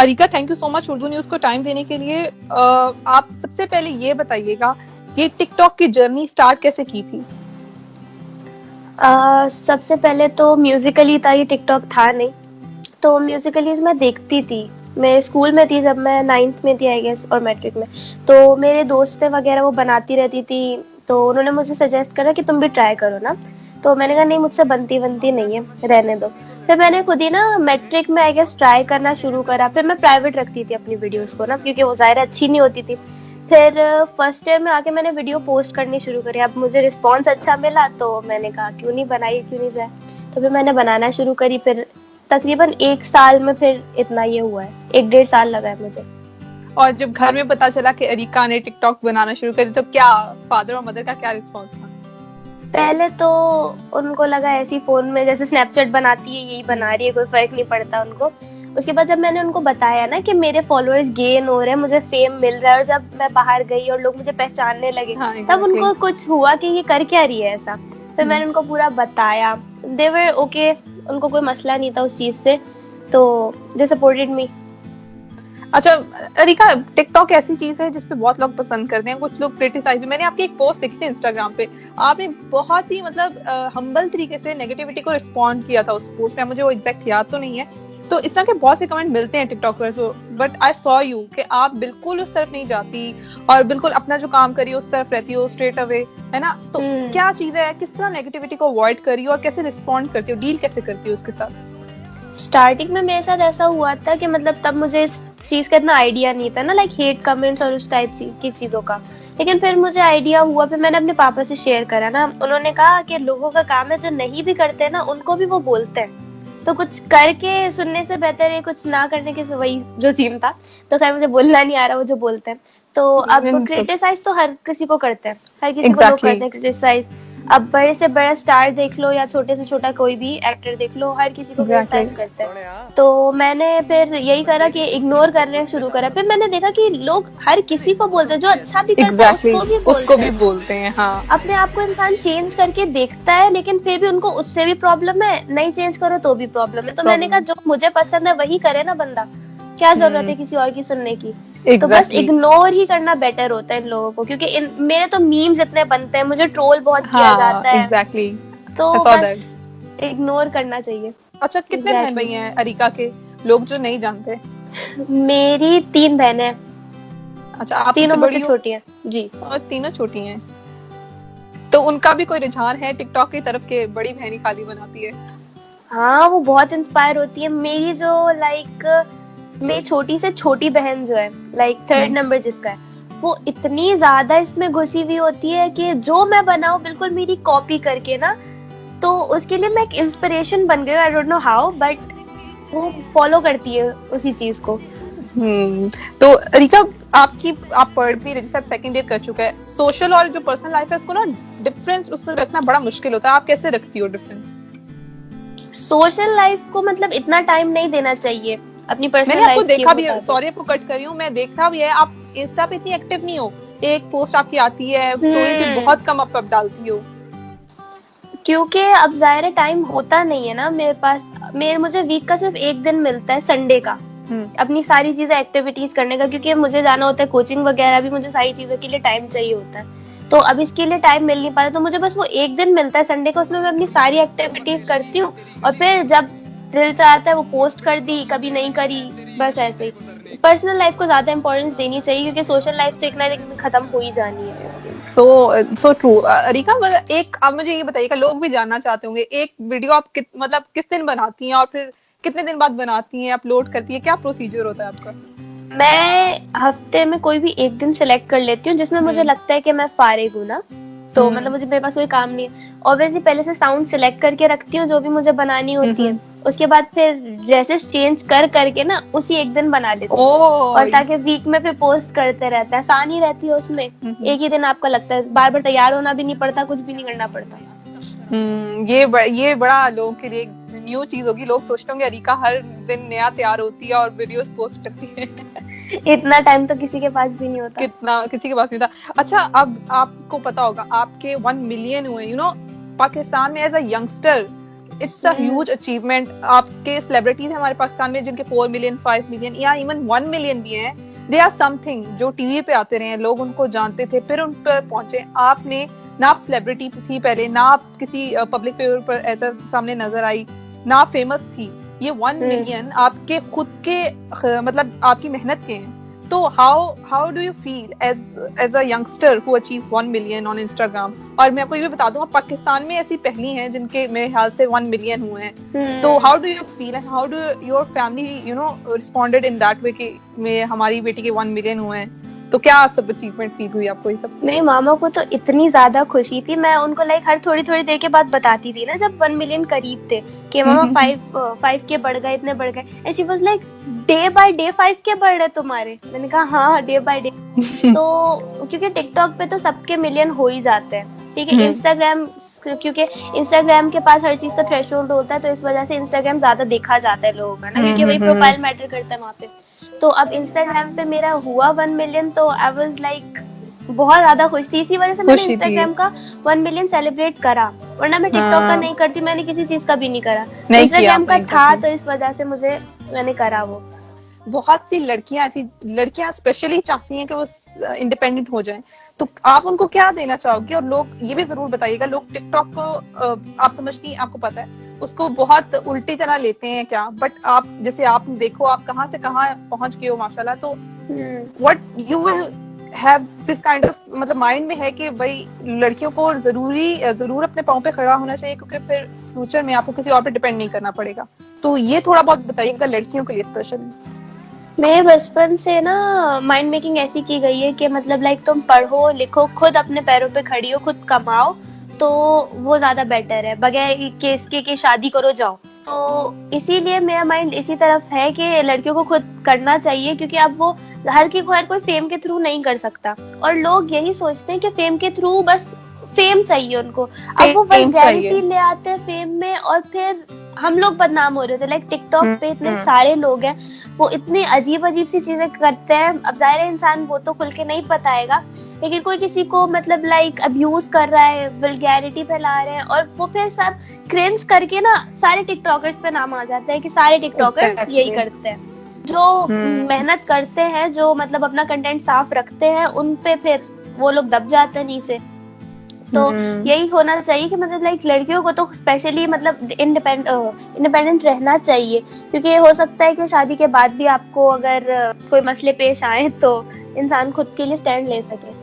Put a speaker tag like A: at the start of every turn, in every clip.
A: Areca, thank you so much Urdu news को time देने के लिए। आप सबसे पहले ये बताइएगा, ये टिकटॉक की जर्नी स्टार्ट कैसे की थी?
B: सबसे पहले तो म्यूजिकली था, ये टिकटॉक था नहीं। तो म्यूजिकली मैं देखती थी, मैं स्कूल में थी जब मैं 9th में थी आई गेस, और मैट्रिक में। तो मेरे दोस्तें वगैरह वो बनाती रहती थी, तो उन्होंने मुझे सजेस्ट करा कि तुम भी ट्राई करो ना। तो मैंने कहा नहीं, मुझसे बनती नहीं है, रहने दो। फिर मैंने खुद ही ना मैट्रिक में आई गेस ट्राई करना शुरू करा। फिर मैं प्राइवेट रखती थी अपनी वीडियोस को ना, क्योंकि वो ज़ाहिर अच्छी नहीं होती थी। फिर फर्स्ट ईयर में आके मैंने वीडियो पोस्ट करनी शुरू करी। अब मुझे रिस्पॉन्स अच्छा मिला तो मैंने कहा क्यों नहीं बनाई, क्यों नहीं जाए। तो फिर मैंने बनाना शुरू करी। फिर तकरीबन 1 साल में फिर इतना ये हुआ है, 1-1.5 साल लगा है मुझे।
A: और जब घर में पता चला कि अरिका ने टिकटॉक बनाना शुरू करी, तो क्या फादर और मदर का क्या रिस्पॉन्स था?
B: पहले तो उनको लगा ऐसी फोन में जैसे स्नैपचैट बनाती है यही बना रही है, कोई फर्क नहीं पड़ता उनको। उसके बाद जब मैंने उनको बताया ना कि मेरे फॉलोअर्स गेन हो रहे हैं, मुझे फेम मिल रहा है, और जब मैं बाहर गई और लोग मुझे पहचानने लगे,
A: हाँ,
B: तब उनको कुछ हुआ कि ये कर क्या रही है ऐसा। फिर मैंने उनको पूरा बताया, दे वर ओके, उनको कोई मसला नहीं था उस चीज से, तो दे सपोर्टेड मी।
A: अच्छा अरिका, टिकटॉक ऐसी चीज है जिसपे बहुत लोग पसंद करते हैं, कुछ लोग क्रिटिसाइज भी। मैंने आपकी एक पोस्ट देखी थी इंस्टाग्राम पे, आपने बहुत ही मतलब हम्बल तरीके से नेगेटिविटी को रिस्पॉन्ड किया था उस पोस्ट में। मुझे वो एग्जैक्ट याद तो नहीं है। तो इस तरह के बहुत से कमेंट मिलते हैं टिकटॉकर्स को, बट आई सॉ यू कि आप बिल्कुल उस तरफ नहीं जाती और बिल्कुल अपना जो काम करी उस तरफ रहती हो, स्ट्रेट अवे, है ना? तो क्या चीज है, किस तरह नेगेटिविटी को अवॉइड करी और कैसे रिस्पॉन्ड करती हो, डील कैसे करती हो उसके साथ?
B: स्टार्टिंग में मेरे साथ ऐसा हुआ था कि मतलब तब मुझे इस चीज का इतना आइडिया नहीं था ना, लाइक हेट कमेंट्स और उस टाइप की चीजों का। लेकिन फिर मुझे आइडिया हुआ, फिर मैंने अपने पापा से शेयर करा ना। उन्होंने कहा कि लोगों का काम है, जो नहीं भी करते ना उनको भी वो बोलते हैं, तो कुछ करके सुनने से बेहतर है कुछ ना करने के। वही जो सीन था। तो खैर मुझे बोलना नहीं आ रहा वो जो बोलते हैं। तो अब क्रिटिसाइज तो हर किसी को करते हैं, हर किसी को लोग करते हैं क्रिटिसाइज। अब बड़े से बड़ा स्टार देख लो या छोटे से छोटा कोई भी एक्टर देख लो, हर किसी को क्रिटिसाइज करते हैं। तो मैंने फिर यही करा कि इग्नोर करने शुरू करा। फिर मैंने देखा कि लोग हर किसी को बोलते हैं, जो अच्छा भी करता है उसको भी बोलते हैं।
A: हाँ।
B: अपने आप को इंसान चेंज करके देखता है, लेकिन फिर भी उनको उससे भी प्रॉब्लम है, नहीं चेंज करो तो भी प्रॉब्लम है। तो मैंने कहा जो मुझे पसंद है वही करे ना बंदा, क्या जरूरत है किसी और की सुनने की। तो बस इग्नोर ही करना बेटर होता है इन लोगों को, क्योंकि मेरे तो मीम्स इतने बनते हैं, मुझे ट्रोल बहुत किया जाता है। तो बस इग्नोर करना चाहिए।
A: अच्छा, कितने बहन भाई हैं अरिका के, लोग जो नहीं जानते?
B: मेरी 3 बहनें हैं।
A: अच्छा, आप
B: तीनों मुझसे छोटी हैं जी।
A: और तीनों छोटी हैं, तो उनका भी कोई रुझान है टिकटॉक की तरफ के बड़ी बहन खाली बनाती है?
B: हाँ, वो बहुत इंस्पायर होती है। मेरी जो मेरी छोटी से छोटी बहन जो है, लाइक 3rd नंबर जिसका है, वो इतनी ज्यादा इसमें घुसी हुई होती है कि जो मैं बनाऊं बिल्कुल मेरी कॉपी करके ना, तो उसके लिए मैं एक इंस्पिरेशन बन गई। I don't know how, but वो फॉलो करती है उसी चीज को।
A: तो अरिका, आप पढ़ भी रहे, जैसे आप 2nd ईयर कर चुका है, सोशल और जो पर्सनल लाइफ है उसको ना डिफरेंस उसमें रखना बड़ा मुश्किल होता है। आप कैसे रखती हो डिफरेंस?
B: सोशल लाइफ को मतलब इतना टाइम नहीं देना चाहिए अपनी पर्सनल लाइफ।
A: मैंने आपको देखा भी है, सॉरी आपको कट कर रही हूँ, मैं देखा भी है, आप इंस्टा पे इतनी एक्टिव नहीं हो। एक पोस्ट आपकी आती है, स्टोरी से बहुत कम आप डालती हो।
B: क्योंकि अब ज़ाहिर टाइम होता नहीं है ना मेरे पास। मुझे वीक का सिर्फ 1 दिन मिलता है, संडे का, अपनी सारी चीजें एक्टिविटीज करने का, क्योंकि मुझे जाना होता है कोचिंग वगैरह भी, मुझे सारी चीजों के लिए टाइम चाहिए होता है। तो अब इसके लिए टाइम मिल नहीं पाता, तो मुझे बस वो 1 दिन मिलता है संडे को, उसमें मैं अपनी सारी एक्टिविटीज करती हूँ। और फिर जब दिल चाहता है वो पोस्ट कर दी, कभी नहीं करी, बस ऐसे ही। पर्सनल लाइफ को ज्यादा इंपॉर्टेंस देनी चाहिए, क्योंकि सोशल लाइफ तो एक ना एक दिन खत्म हो ही जानी है।
A: So true. अरिका, एक आप मुझे ये बताइएगा, लोग भी जानना चाहते होंगे, एक वीडियो आप मतलब किस दिन बनाती हैं और फिर कितने दिन बाद बनाती हैं, अपलोड करती है, क्या प्रोसीजर होता है आपका?
B: मैं हफ्ते में कोई भी 1 दिन सिलेक्ट कर लेती हूँ जिसमें मुझे लगता है कि मैं फारिग हूँ ना, तो मतलब मुझे मेरे पास कोई काम नहीं है। ऑब्वियसली पहले से साउंड सिलेक्ट करके रखती हूँ जो भी मुझे बनानी होती है। उसके बाद फिर ड्रेसेस चेंज करके ना उसी 1 दिन बना लेती हूँ, और ताकि वीक में फिर पोस्ट करते रहते हैं, आसानी रहती है उसमें। एक ही दिन आपका लगता है, बार बार तैयार होना भी नहीं पड़ता, कुछ भी नहीं करना पड़ता।
A: ये बड़ा लोगों के लिए न्यू चीज होगी। लोग सोचते होंगे अरिका हर दिन नया तैयार होती है और वीडियोस पोस्ट करती है।
B: इतना टाइम तो किसी के पास भी नहीं होता।
A: किसी के पास नहीं था। अच्छा, अब आपको पता होगा आपके 1 मिलियन हुए, पाकिस्तान में as a youngster it's a huge achievement. आपके सेलिब्रिटीज हैं हमारे पाकिस्तान में जिनके 4 मिलियन 5 मिलियन या इवन 1 मिलियन भी हैं, दे आर समथिंग। जो टीवी पे आते रहे, लोग उनको जानते थे, फिर उन पर पहुंचे। आपने ना आप सेलिब्रिटी थी पहले, ना आप किसी पब्लिक फिगर पर ऐसा सामने नजर आई, ना आप फेमस थी। ये 1 मिलियन आपके खुद के मतलब आपकी मेहनत के हैं। तो how do you feel as a youngster who achieve 1 million on Instagram? और मैं आपको ये भी बता दूंगा, पाकिस्तान में ऐसी पहली हैं जिनके मेरे ख्याल से 1 मिलियन हुए हैं। तो how do you feel and how do your family responded in that way कि मैं हमारी बेटी के 1 मिलियन हुए हैं? तो क्या सब अचीवमेंट फील हुई आपको ये सब?
B: मेरी मामा को तो इतनी ज्यादा खुशी थी, मैं उनको लाइक हर थोड़ी थोड़ी देर के बाद बताती थी ना जब 1 मिलियन करीब थे कि मामा 5 के बढ़ गए, इतने बढ़ गए। And she was like day by day 5 के बढ़ रहे तुम्हारे? मैंने कहा हाँ डे बाय डे। तो क्योंकि टिकटॉक पे तो सबके मिलियन हो ही जाते हैं, ठीक है। इंस्टाग्राम, क्योंकि इंस्टाग्राम के पास हर चीज का थ्रेशोल्ड होता है, तो इस वजह से इंस्टाग्राम ज्यादा देखा जाता है लोगों का ना, क्योंकि वही प्रोफाइल मैटर करता है वहाँ पे। तो अब इंस्टाग्राम पे मेरा हुआ 1 मिलियन, तो आई वाज लाइक बहुत ज्यादा खुश थी। इसी वजह से मैंने इंस्टाग्राम का 1 मिलियन सेलिब्रेट करा, वरना मैं टिकटॉक का नहीं करती, मैंने किसी चीज का भी नहीं करा। इंस्टाग्राम का था तो इस वजह से मैंने करा वो।
A: बहुत सी लड़कियां स्पेशली चाहती हैं कि वो इंडिपेंडेंट हो जाएं। तो आप उनको क्या देना चाहोगे? और लोग ये भी जरूर बताइएगा, लोग टिकटॉक को आप समझती हैं, आपको पता है उसको बहुत उल्टी तरह लेते हैं क्या? बट आप जैसे आप देखो आप कहाँ से कहाँ पहुंच गए हो माशाल्लाह। तो what you will have this kind of मतलब माइंड में है कि भाई लड़कियों को जरूर अपने पाँव पे खड़ा होना चाहिए, क्योंकि फिर फ्यूचर में आपको किसी और पे डिपेंड नहीं करना पड़ेगा। तो ये थोड़ा बहुत बताइएगा लड़कियों के लिए स्पेशली।
B: मेरे बचपन से ना माइंड मेकिंग ऐसी की गई है कि मतलब लाइक तुम पढ़ो लिखो, खुद अपने पैरों पे खड़ी हो, खुद कमाओ, तो वो ज्यादा बेटर है, बगैर के इसके कि शादी करो जाओ। तो इसीलिए मेरा माइंड इसी तरफ है कि लड़कियों को खुद करना चाहिए, क्योंकि अब वो हर कोई फेम के थ्रू नहीं कर सकता। और लोग यही सोचते हैं कि फेम के थ्रू बस फेम चाहिए उनको, अब वो वल्गैरिटी ले आते हैं फेम में, और फिर हम लोग बदनाम हो रहे थे। लाइक टिकटॉक पे इतने सारे लोग हैं, वो इतनी अजीब सी चीजें करते हैं। अब जाहिर है इंसान वो तो खुल के नहीं बताएगा, लेकिन कोई किसी को मतलब लाइक अब्यूज कर रहा है, वल्गैरिटी फैला रहे हैं, और वो फिर सब क्रिंज करके ना सारे टिकटॉकर्स पे नाम आ जाता है कि सारे टिकटॉकर यही करते हैं। जो मेहनत करते हैं, जो मतलब अपना कंटेंट साफ रखते हैं, उन पे फिर वो लोग दब जाते हैं नीचे। तो यही होना चाहिए कि मतलब लाइक लड़कियों को तो स्पेशली मतलब इंडिपेंडेंट रहना चाहिए, क्योंकि हो सकता है कि शादी के बाद भी आपको अगर कोई मसले पेश आए तो इंसान खुद के लिए स्टैंड ले सके।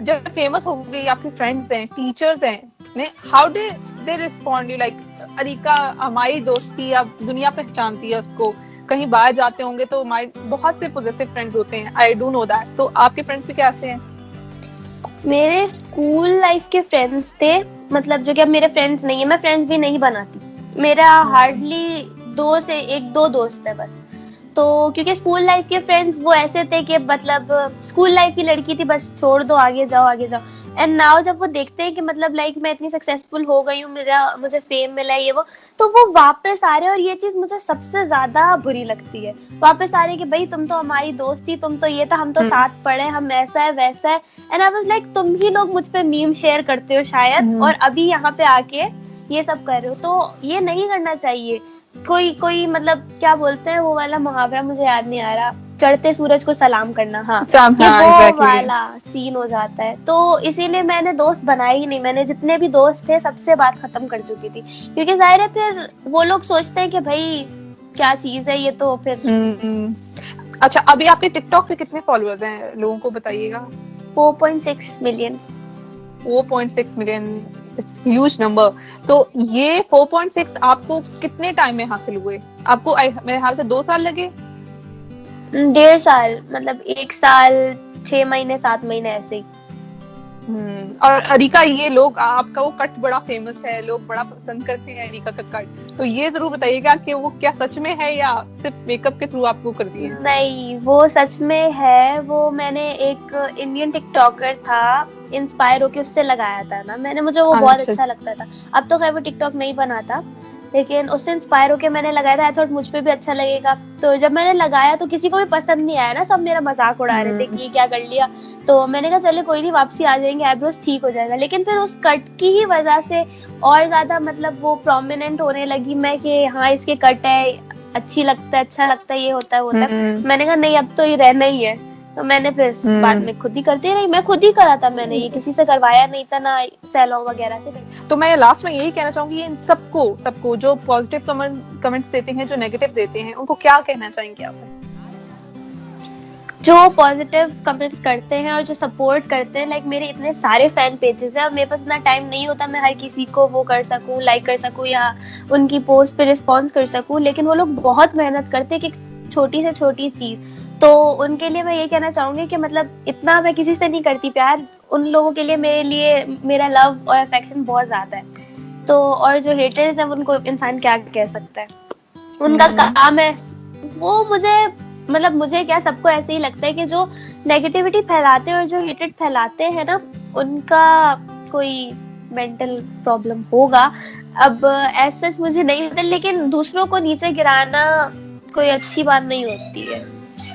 A: जब फेमस हो गई, आपके फ्रेंड्स हैं, टीचर्स हैं, how do they respond you? Like areca हमारी दोस्ती अब दुनिया पहचानती है उसको, कहीं बाहर जाते होंगे तो हमारे बहुत से पॉजिटिव फ्रेंड्स होते हैं, आई डू नो दैट। तो आपके फ्रेंड्स भी कैसे हैं?
B: मेरे स्कूल लाइफ के फ्रेंड्स थे, मतलब जो कि अब मेरे फ्रेंड्स नहीं है, मैं फ्रेंड्स भी नहीं बनाती, मेरा हार्डली 2 से 1-2 दोस्त है बस। तो क्योंकि स्कूल लाइफ के फ्रेंड्स वो ऐसे थे कि मतलब स्कूल लाइफ की लड़की थी, बस छोड़ दो, आगे जाओ। एंड नाउ जब वो देखते हैं कि मतलब लाइक मैं इतनी सक्सेसफुल हो गई हूँ, मुझे फेम मिला है, ये वो, तो वो वापस आ रहे हैं। और ये चीज मुझे सबसे ज्यादा बुरी लगती है, वापस आ रहे हैं कि भाई तुम तो हमारी दोस्त थी, तुम तो ये था, हम तो साथ पढ़े, हम ऐसा है वैसा है। एंड आई वाज लाइक तुम ही लोग मुझ पे मीम शेयर करते हो शायद, और अभी यहाँ पे आके ये सब कर रहे हो, तो ये नहीं करना चाहिए। कोई मतलब क्या बोलते हैं वो वाला मुहावरा, मुझे याद नहीं आ रहा, चढ़ते सूरज को सलाम करना, हाँ, ये वो वाला सीन हो जाता है। तो इसीलिए मैंने दोस्त बनाए ही नहीं, मैंने जितने भी दोस्त थे सबसे बात खत्म कर चुकी थी, क्योंकि जाहिर है फिर वो लोग सोचते हैं कि भाई क्या चीज है ये, तो फिर।
A: अच्छा, अभी आपके टिकटॉक पे कितने फॉलोअर्स हैं, लोगों को बताइएगा?
B: 4.6 मिलियन।
A: 4.6 million, huge number. तो ये 4.6 आपको कितने टाइम में हासिल हुए? आपको मेरे ख्याल से 2 साल लगे?
B: 1.5 साल, मतलब 1 साल 6 महीने 7 महीने ऐसे ही।
A: और अरिका, ये लोग आपका वो कट बड़ा फेमस है, लोग बड़ा पसंद करते हैं अरिका का कट, तो ये जरूर बताइएगा कि वो क्या सच में है या सिर्फ मेकअप के थ्रू आपको कर दिए?
B: नहीं, वो सच में है। वो मैंने एक इंडियन टिकटॉकर था, इंस्पायर होके उससे लगाया था ना मैंने, मुझे वो बहुत अच्छा लगता था। अब तो खैर वो टिकटॉक नहीं बनाता, लेकिन उससे इंस्पायर होकर मैंने लगाया था। आई थॉट मुझ पे भी अच्छा लगेगा। तो जब मैंने लगाया तो किसी को भी पसंद नहीं आया ना, सब मेरा मजाक उड़ा रहे थे कि ये क्या कर लिया। तो मैंने कहा चले कोई नहीं, वापसी आ जाएंगे, आईब्रोज ठीक हो जाएगा। लेकिन फिर उस कट की ही वजह से और ज्यादा मतलब वो प्रोमिनेंट होने लगी मैं कि हाँ इसके कट है, अच्छी लगता है, अच्छा लगता है, ये होता है, वो होता है। मैंने कहा नहीं अब तो ये रहना ही है। तो मैंने फिर बाद में खुद ही करती रही। मैं खुद ही करा था, मैंने ये किसी से करवाया नहीं था, ना सैलून वगैरह से।
A: तो मैं लास्ट में यही कहना चाहूंगी इन सबको जो पॉजिटिव कमेंट्स देते हैं, जो नेगेटिव देते हैं, उनको क्या कहना चाहेंगे आप?
B: जो पॉजिटिव कमेंट्स करते हैं और जो सपोर्ट करते हैं, लाइक मेरे इतने सारे फैन पेजेस हैं, और मेरे पास इतना टाइम नहीं होता मैं हर किसी को वो कर सकूं, लाइक कर सकूं या उनकी पोस्ट पे रिस्पॉन्स कर सकूं। लेकिन वो लोग बहुत मेहनत करते हैं कि छोटी से छोटी चीज, तो उनके लिए मैं ये कहना चाहूंगी कि मतलब इतना मैं किसी से नहीं करती प्यार, उन लोगों के लिए मेरे लिए मेरा लव और अफेक्शन बहुत ज्यादा है। तो और जो हेटर्स हैं उनको इंसान क्या कह सकता है, उनका काम है वो। मुझे मतलब मुझे क्या, सबको ऐसे ही लगता है कि जो नेगेटिविटी फैलाते हैं और जो हेटेड फैलाते हैं ना, उनका कोई मेंटल प्रॉब्लम होगा। अब ऐसा मुझे नहीं पता, लेकिन दूसरों को नीचे गिराना कोई अच्छी बात नहीं होती है।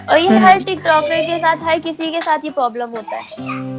B: और ये हर टिकटॉकर के साथ, हर किसी के साथ ये प्रॉब्लम होता है।